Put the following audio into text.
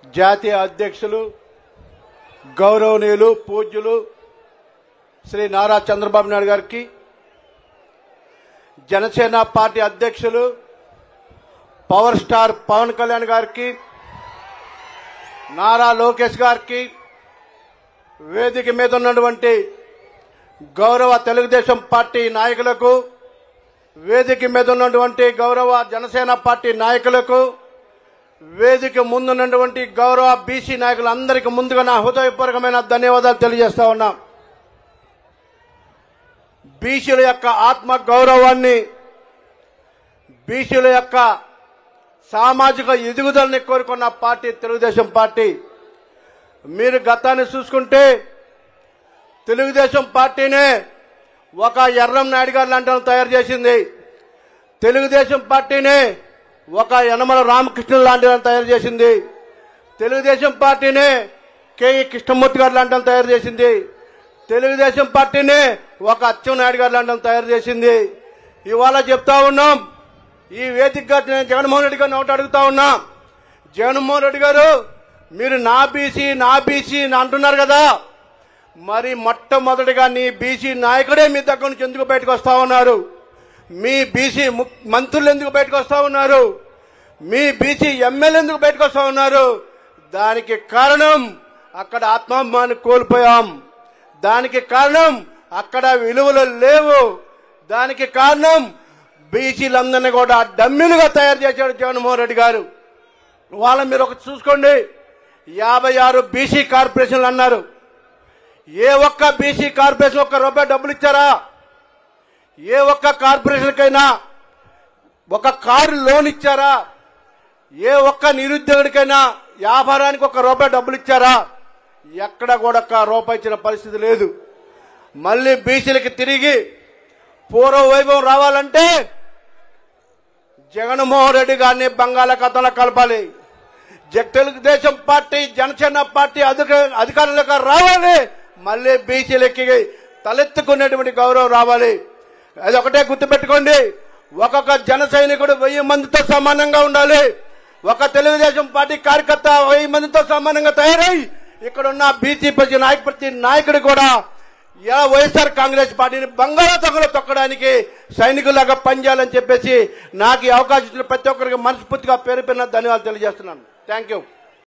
జాతీయ అధ్యక్షులు గౌరవనీయులు పూజ్యులు శ్రీ నారా చంద్రబాబు నాయుడు గారికి, జనసేన పార్టీ అధ్యక్షులు పవర్ స్టార్ పవన్ కళ్యాణ్ గారికి, నారా లోకేష్ గారికి, వేదిక మీద ఉన్నటువంటి గౌరవ తెలుగుదేశం పార్టీ నాయకులకు, వేదిక మీద ఉన్నటువంటి గౌరవ జనసేన పార్టీ నాయకులకు, వేదిక ముందున్నటువంటి గౌరవ బీసీ నాయకులందరికీ ముందుగా నా హృదయపూర్వకమైన ధన్యవాదాలు తెలియజేస్తా ఉన్నాం. బీసీల యొక్క ఆత్మ గౌరవాన్ని, బీసీల యొక్క సామాజిక ఎదుగుదలని కోరుకున్న పార్టీ తెలుగుదేశం పార్టీ. మీరు గతాన్ని చూసుకుంటే తెలుగుదేశం పార్టీనే ఒక ఎర్రం నాయుడు గారు లాంటి తయారు చేసింది. తెలుగుదేశం పార్టీనే ఒక యనమల రామకృష్ణ లాంటి తయారు చేసింది. తెలుగుదేశం పార్టీనే కేఈ కృష్ణమూర్తి గారు లాంటి తయారు చేసింది. తెలుగుదేశం పార్టీనే ఒక అచ్చెన్నాయుడు గారు లాంటి తయారు చేసింది. ఇవాళ చెప్తా ఉన్నాం, ఈ వేదికగా నేను జగన్మోహన్ రెడ్డి గారిని ఒకటి అడుగుతా ఉన్నా. జగన్మోహన్ రెడ్డి గారు, మీరు నా బీసీ అంటున్నారు కదా, మరి మొట్టమొదటిగా నీ బీసీ నాయకుడే మీ దగ్గర నుంచి ఎందుకు బయటకు వస్తా ఉన్నారు? మీ బీసీ మంత్రులు ఎందుకు బయటకు వస్తా ఉన్నారు? మీ బీసీ ఎమ్మెల్యే ఎందుకు బయటకు వస్తా ఉన్నారు? దానికి కారణం అక్కడ ఆత్మాభిమాన్ని కోల్పోయాం. దానికి కారణం అక్కడ విలువలు లేవు. దానికి కారణం బీసీలందరినీ కూడా డమ్మిలుగా తయారు చేశాడు జగన్మోహన్ రెడ్డి గారు. వాళ్ళ మీరు ఒకటి చూసుకోండి, 56 బీసీ కార్పొరేషన్లు అన్నారు. ఏ ఒక్క బీసీ కార్పొరేషన్ ఒక్క రూపాయి డబ్బులు ఇచ్చారా? ఏ ఒక్క కార్పొరేషన్కైనా ఒక కారు లోన్ ఇచ్చారా? ఏ ఒక్క నిరుద్యోగుడికైనా వ్యాపారానికి ఒక్క రూపాయి డబ్బులు ఇచ్చారా? ఎక్కడ కూడా ఒక్క రూపాయి ఇచ్చిన పరిస్థితి లేదు. మళ్ళీ బీసీలకి తిరిగి పూర్వ వైభవం రావాలంటే జగన్మోహన్ రెడ్డి గారిని బంగాళాఖాతంలో కలపాలి. తెలుగుదేశం పార్టీ, జనసేన పార్టీ అధికారులకు రావాలి. మళ్ళీ బీసీలకి తలెత్తుకునేటువంటి గౌరవం రావాలి. అది ఒకటే గుర్తుపెట్టుకోండి, ఒక్కొక్క జన సైనికుడు 1000 మందితో సమానంగా ఉండాలి. ఒక తెలుగుదేశం పార్టీ కార్యకర్త 1000 మందితో సమానంగా తయారై ఇక్కడ ఉన్న బీసీ ప్రతి నాయకుడు కూడా వైఎస్ఆర్ కాంగ్రెస్ పార్టీని బంగాళాఖాతంలో తొక్కడానికి సైనికులాగా పనిచేయాలని చెప్పేసి నాకు ఈ అవకాశం ఇచ్చిన ప్రతి ఒక్కరికి మనస్ఫూర్తిగా పేరు ధన్యవాదాలు తెలియజేస్తున్నాను. Thank you.